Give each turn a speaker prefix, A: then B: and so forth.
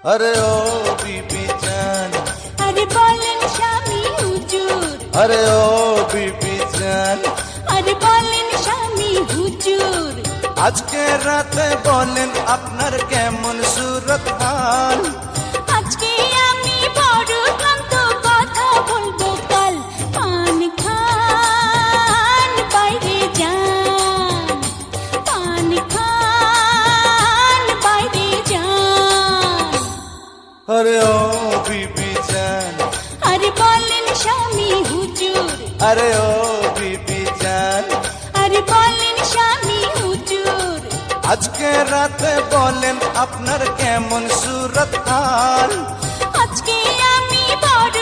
A: अरे ओ बीबी जान,
B: अरे बोलें स्वामी हुजूर,
A: अरे ओ बीबी जान,
B: अरे बोलें स्वामी हुजूर,
A: আজকে রাতে বলেন আপনার কেমন সুরত হাল।
B: আজকে আমি বড় ক্লান্ত, কথা বলবো কাল। পান খান বাইরে যান, পান খান বাইরে যান।
A: अरे ओ बीबी जान,
B: अरे बोलें स्वामी हुजूर,
A: अरे ओ बीबी जान,
B: अरे बोलें स्वामी हुजूर,
A: আজকে রাতে বলেন আপনার কেমন সুরত হাল।
B: আজকে আমি বড়